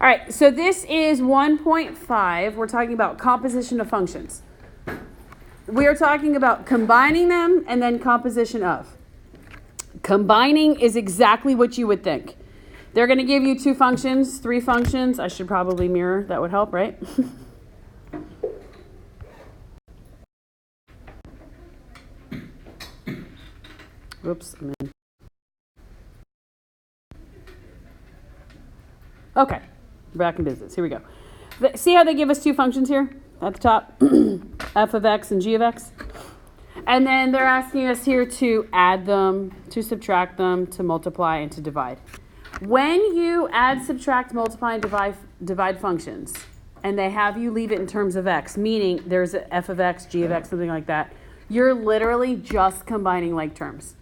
All right, so this is 1.5. We're talking about composition of functions. We are talking about combining them and then composition of. Combining is exactly what you would think. They're going to give you 2 functions, 3 functions. I should probably mirror. That would help, right? Oops, I'm in. Okay, back in business. Here we go. See how they give us 2 functions here at the top? F of x and g of x. And then they're asking us here to add them, to subtract them, to multiply, and to divide. When you add, subtract, multiply, and divide functions, and they have you leave it in terms of x, meaning there's a f of x, g of x, something like that, you're literally just combining like terms.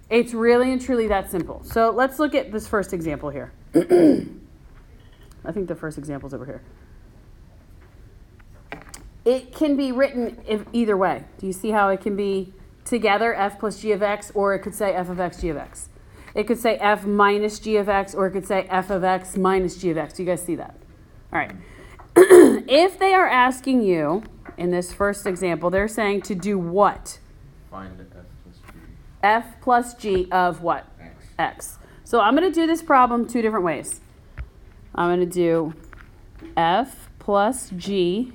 It's really and truly that simple. So let's look at this first example here. I think the first example is over here. It can be written either way. Do you see how it can be together, f plus g of x, or it could say f of x, g of x. It could say f minus g of x, or it could say f of x minus g of x. Do you guys see that? All right. If they are asking you, in this first example, they're saying to do what? Find f plus g. F plus g of what? X. So I'm going to do this problem 2 different ways. I'm going to do f plus g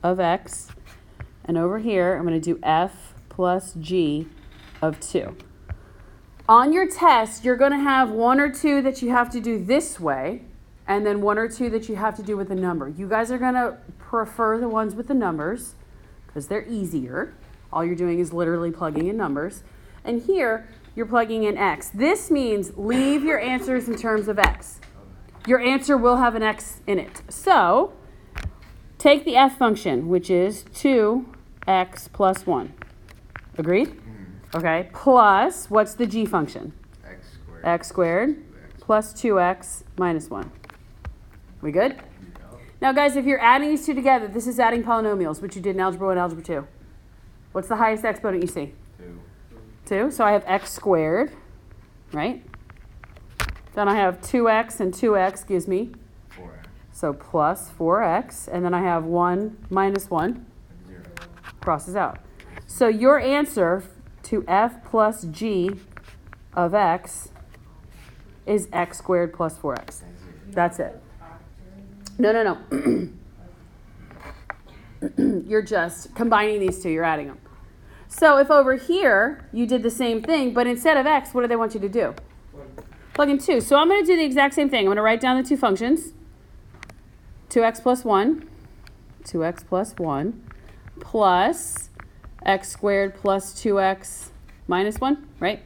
of x, and over here I'm going to do f plus g of 2. On your test, you're going to have 1 or 2 that you have to do this way, and then 1 or 2 that you have to do with a number. You guys are going to prefer the ones with the numbers because they're easier. All you're doing is literally plugging in numbers. And here, you're plugging in x. This means leave your answers in terms of x. Your answer will have an x in it. So, take the f function, which is 2x plus 1. Agreed? Okay, plus, what's the g function? X squared plus 2x minus 1. We good? Now, guys, if you're adding these 2 together, this is adding polynomials, which you did in Algebra 1 and Algebra 2. What's the highest exponent you see? 2. So I have x squared, right? Then I have 2x, and 2x gives me 4x. So plus 4x, and then I have 1 minus 1. 0. Crosses out. So your answer to f plus g of x is x squared plus 4x. That's it. No. You're just combining these 2. You're adding them. So if over here you did the same thing, but instead of x, what do they want you to do? Plug in 2. So I'm going to do the exact same thing. I'm going to write down the 2 functions. 2x plus 1, 2x plus 1, plus x squared plus 2x minus 1, right?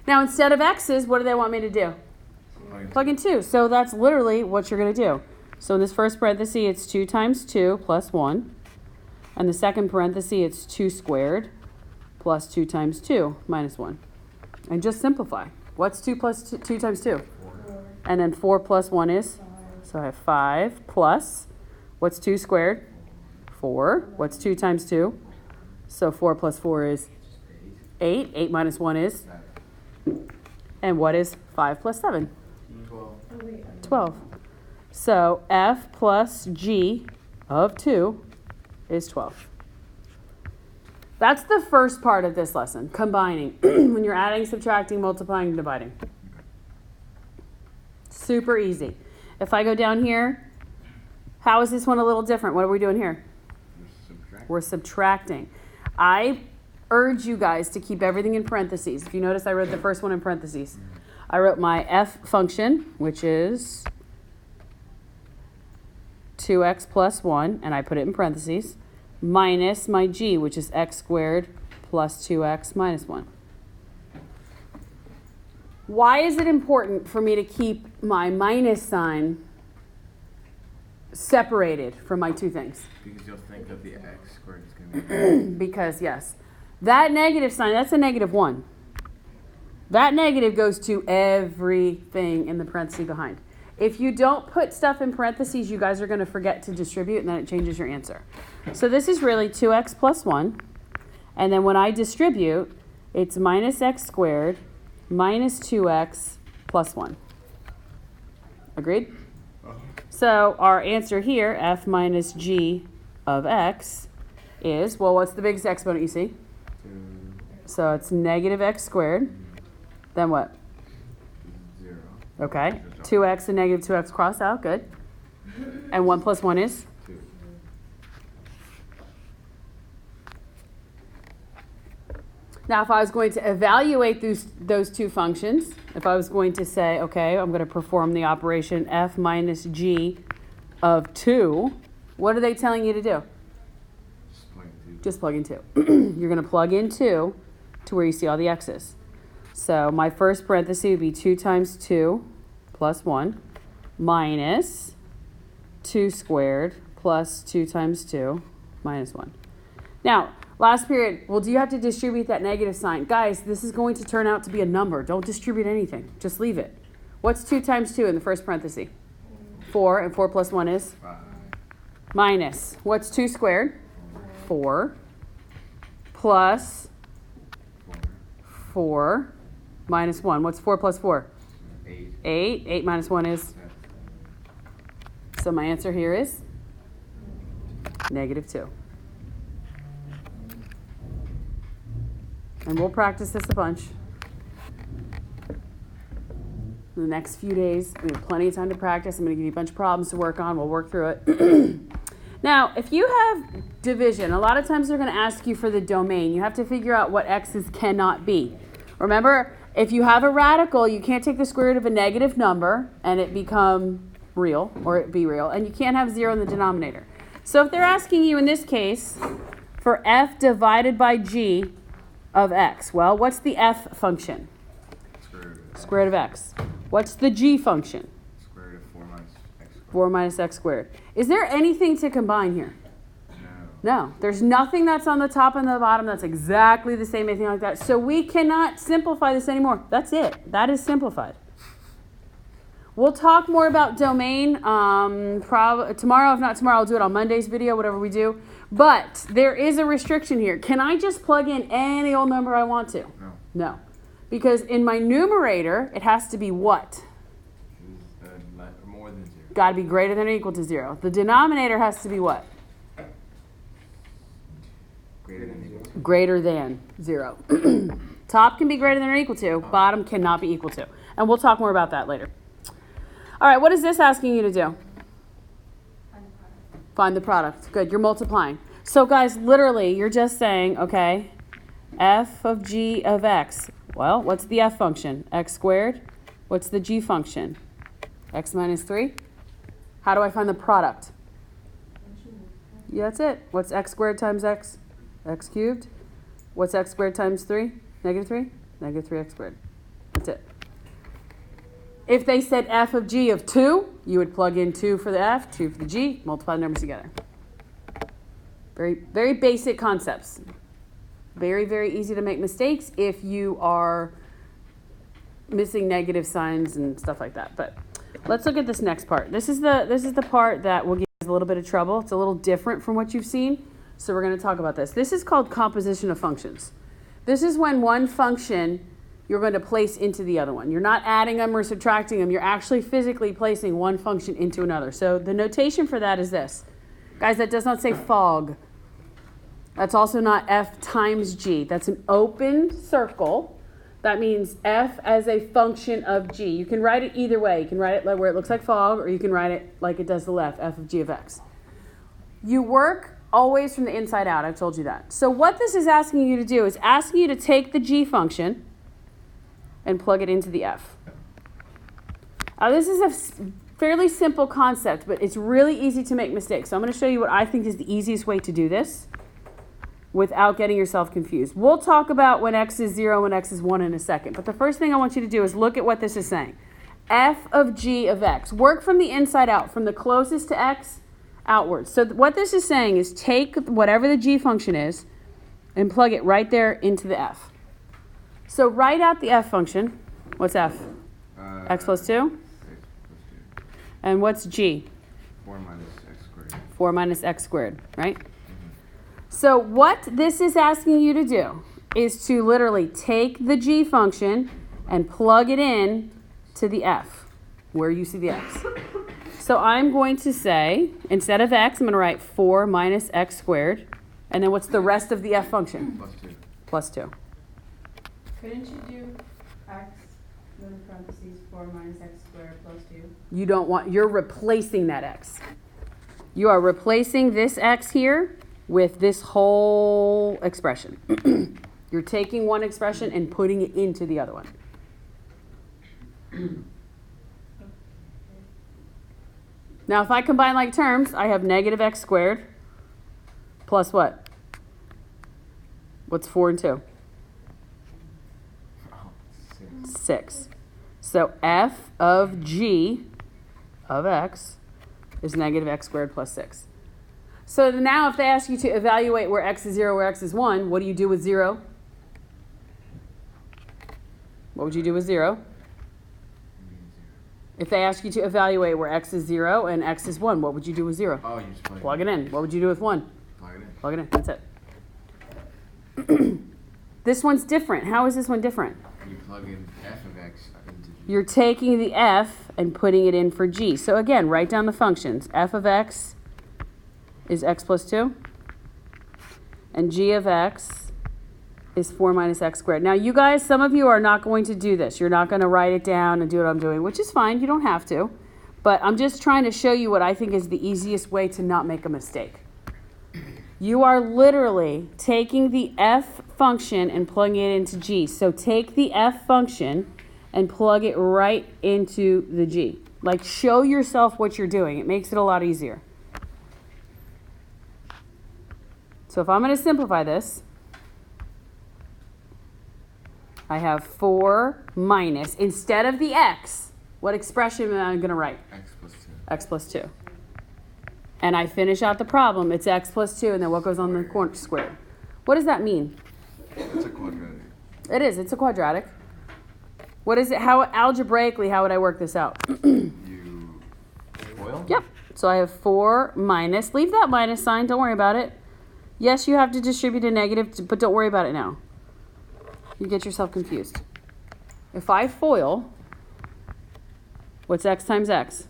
Now, instead of x's, what do they want me to do? Plug in 2. So that's literally what you're going to do. So in this first parenthesis, it's 2 times 2 plus 1. And the second parenthesis, it's 2 squared plus 2 times 2 minus 1. And just simplify. What's 2 plus 2 times 2? 4. And then 4 plus 1 is? So I have 5 plus, what's 2 squared? 4. What's 2 times 2? So 4 plus 4 is 8. 8 minus 1 is? And what is 5 plus 7? 12. So f plus g of 2 is 12. That's the first part of this lesson, combining, when you're adding, subtracting, multiplying, and dividing. Super easy. If I go down here, how is this one a little different? What are we doing here? We're subtracting. I urge you guys to keep everything in parentheses. If you notice, I wrote the first one in parentheses. I wrote my f function, which is 2x plus 1, and I put it in parentheses, minus my g, which is x squared plus 2x minus 1. Why is it important for me to keep my minus sign separated from my 2 things? Because you'll think of the x squared is going to be Because, yes, that negative sign, that's a negative 1. That negative goes to everything in the parenthesis behind. If you don't put stuff in parentheses, you guys are going to forget to distribute, and then it changes your answer. So this is really 2x plus 1. And then when I distribute, it's minus x squared minus 2x plus 1. Agreed? So our answer here, f minus g of x, is, well, what's the biggest exponent you see? So it's negative x squared. Then what? 0. Okay. 2x and negative 2x cross out. Good. And 1 plus 1 is? 2. Now, if I was going to evaluate those two functions, if I was going to say, okay, I'm going to perform the operation f minus g of 2, what are they telling you to do? Just plug in 2. You're going to plug in 2 to where you see all the x's. So my first parenthesis would be 2 times 2 plus 1 minus 2 squared plus 2 times 2 minus 1. Now, last period, well, do you have to distribute that negative sign? Guys, this is going to turn out to be a number. Don't distribute anything. Just leave it. What's 2 times 2 in the first parenthesis? 4, and 4 plus 1 is? 5. Minus. What's 2 squared? 4. Plus 4 minus 1. What's 4 plus 4? 8. 8. 8 minus 1 is? So my answer here is negative 2. And we'll practice this a bunch. In the next few days, we have plenty of time to practice. I'm going to give you a bunch of problems to work on. We'll work through it. Now, if you have division, a lot of times they're going to ask you for the domain. You have to figure out what x's cannot be. Remember, if you have a radical, you can't take the square root of a negative number and it become real, or it be real, and you can't have 0 in the denominator. So if they're asking you in this case for f divided by g of x, well, what's the f function? Square root of x. What's the g function? Square root of 4 minus x squared. 4 minus x squared. Is there anything to combine here? No. There's nothing that's on the top and the bottom that's exactly the same, anything like that. So we cannot simplify this anymore. That's it. That is simplified. We'll talk more about domain tomorrow. If not tomorrow, I'll do it on Monday's video, whatever we do. But there is a restriction here. Can I just plug in any old number I want to? No. No. Because in my numerator, it has to be what? More than 0. Got to be greater than or equal to 0. The denominator has to be what? Greater than or equal to. Greater than 0. Top can be greater than or equal to. Bottom cannot be equal to. And we'll talk more about that later. All right, what is this asking you to do? Find the product. Good, you're multiplying. So guys, literally, you're just saying, okay, f of g of x. Well, what's the f function? X squared. What's the g function? X minus 3. How do I find the product? Yeah, that's it. What's x squared times x? X cubed. What's x squared times 3? Negative 3? Negative 3x squared. That's it. If they said f of g of 2, you would plug in 2 for the f, 2 for the g, multiply the numbers together. Very, very basic concepts. Very, very easy to make mistakes if you are missing negative signs and stuff like that. But let's look at this next part. This is the part that will give us a little bit of trouble. It's a little different from what you've seen. So we're going to talk about this. This is called composition of functions. This is when one function you're going to place into the other one. You're not adding them or subtracting them. You're actually physically placing one function into another. So the notation for that is this. Guys, that does not say fog. That's also not f times g. That's an open circle. That means f as a function of g. You can write it either way. You can write it like where it looks like fog, or you can write it like it does the left, f of g of x. You work always from the inside out. I've told you that. So what this is asking you to do is asking you to take the g function and plug it into the f. Now this is a fairly simple concept, but it's really easy to make mistakes. So I'm going to show you what I think is the easiest way to do this without getting yourself confused. We'll talk about when x is 0 and x is 1 in a second. But the first thing I want you to do is look at what this is saying. F of g of x. Work from the inside out, from the closest to x outwards. So what this is saying is take whatever the g function is and plug it right there into the f. So write out the f function. What's f? X plus 2? X plus 2. And what's g? 4 minus x squared. 4 minus x squared, right? So what this is asking you to do is to literally take the g function and plug it in to the f. where you see the x. So I'm going to say, instead of x, I'm going to write 4 minus x squared. And then what's the rest of the f function? Plus 2. Plus 2. Couldn't you do x, in parentheses, 4 minus x squared plus 2? You don't want, you're replacing that x. You are replacing this x here with this whole expression. You're taking one expression and putting it into the other one. Now, if I combine like terms, I have negative x squared plus what? What's 4 and 2? Oh, 6. 6. So f of g of x is negative x squared plus 6. So now if they ask you to evaluate where x is 0, where x is 1, what do you do with 0? What would you do with 0? If they ask you to evaluate where x is 0 and x is 1, what would you do with 0? Oh, you just Plug it in. What would you do with 1? Plug it in. Plug it in. That's it. This one's different. How is this one different? You plug in f of x into g. You're taking the f and putting it in for g. So again, write down the functions. F of x is x plus 2. And g of x is 4 minus x squared. Now, you guys, some of you are not going to do this. You're not going to write it down and do what I'm doing, which is fine. You don't have to. But I'm just trying to show you what I think is the easiest way to not make a mistake. You are literally taking the f function and plugging it into g. So take the f function and plug it right into the g. Like, show yourself what you're doing. It makes it a lot easier. So if I'm going to simplify this, I have 4 minus, instead of the x, what expression am I going to write? X plus 2. X plus 2. And I finish out the problem. It's x plus 2, and then what goes on the corner? Squared. What does that mean? It's a quadratic. It is. It's a quadratic. What is it? How algebraically, how would I work this out? You FOIL? Yep. So I have 4 minus. Leave that minus sign. Don't worry about it. Yes, you have to distribute a negative, but don't worry about it now. You get yourself confused. If I FOIL, what's x times x?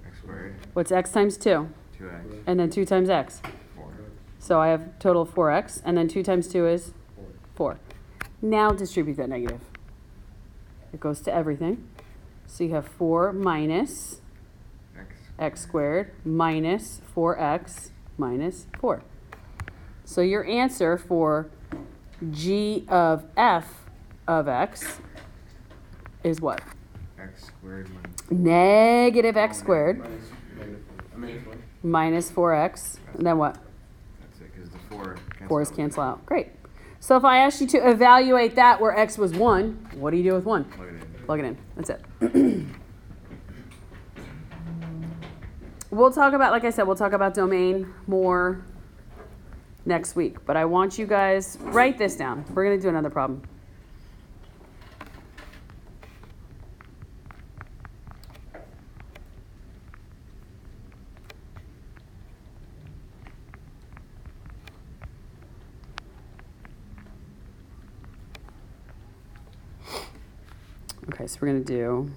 X squared. What's x times 2? 2x. And then 2 times x. 4. So I have a total of 4x, and then 2 times 2 is 4. Now distribute that negative. It goes to everything. So you have 4 minus x squared minus 4x minus 4. So your answer for g of f of x is what? X squared minus Negative x squared minus 1. minus 4x. And then what? That's it, because the 4 4's cancel out. Great. So if I asked you to evaluate that where x was 1, what do you do with 1? Plug it in. Plug it in. That's it. We'll talk about, like I said, we'll talk about domain more next week. But I want you guys, write this down. We're going to do another problem. Okay, so we're going to do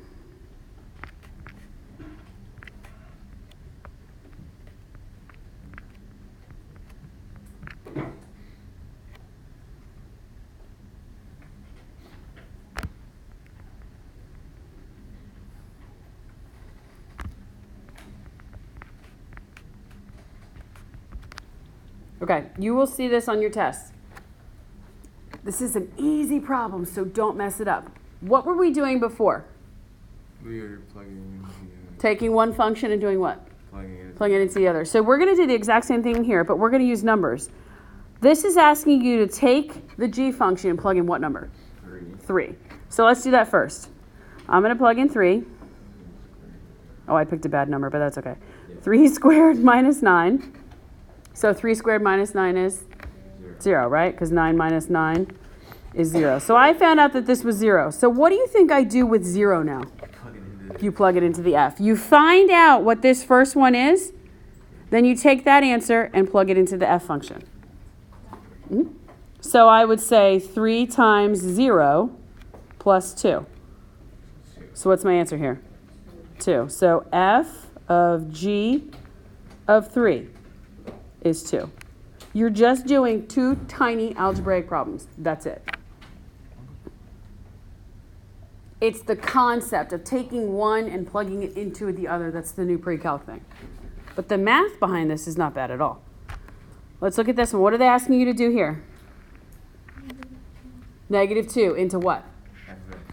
okay, you will see this on your test. This is an easy problem, so don't mess it up. What were we doing before? We are plugging in the Taking one function and doing what? plugging it Into the other. So we're going to do the exact same thing here, but we're going to use numbers. This is asking you to take the g function and plug in what number? 3. So let's do that first. I'm going to plug in 3. Oh, I picked a bad number, but that's okay. 3 squared minus 9. So 3 squared minus 9 is 0, right? Because 9 minus 9 is 0. So I found out that this was 0. So what do you think I do with 0 now? You plug it into the f. You find out what this first one is, then you take that answer and plug it into the f function. So I would say 3 times 0 plus 2. So what's my answer here? 2. So f of g of 3 is 2. You're just doing 2 tiny algebraic problems. That's it. It's the concept of taking one and plugging it into the other. That's the new pre-calc thing. But the math behind this is not bad at all. Let's look at this one. What are they asking you to do here? -2 into what?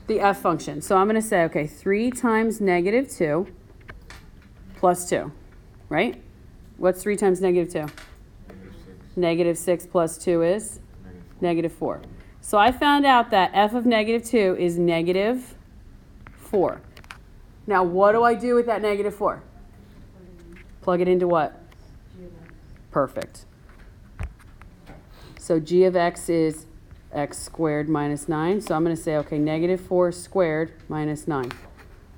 The f function. So I'm going to say, okay, 3 times -2 plus 2, right? What's 3 times -2? -6 plus 2 is -4. So I found out that f of -2 is -4. Now, what do I do with that -4? Plug it into what? Perfect. So g of x is x squared minus 9. So I'm going to say, okay, -4 squared minus 9.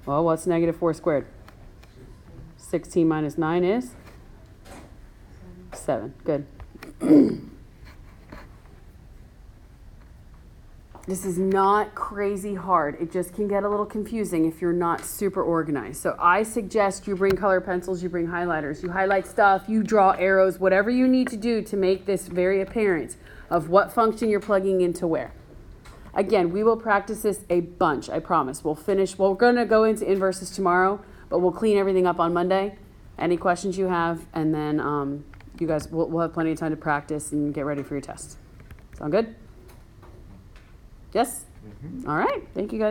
Well, what's -4 squared? 16 minus 9 is 7. Good. This is not crazy hard. It just can get a little confusing if you're not super organized. So I suggest you bring color pencils, you bring highlighters, you highlight stuff, you draw arrows, whatever you need to do to make this very apparent of what function you're plugging into where. Again, we will practice this a bunch, I promise. We're going to go into inverses tomorrow, but we'll clean everything up on Monday. Any questions you have, and then you guys, we'll have plenty of time to practice and get ready for your test. Sound good? Yes? All right. Thank you, guys.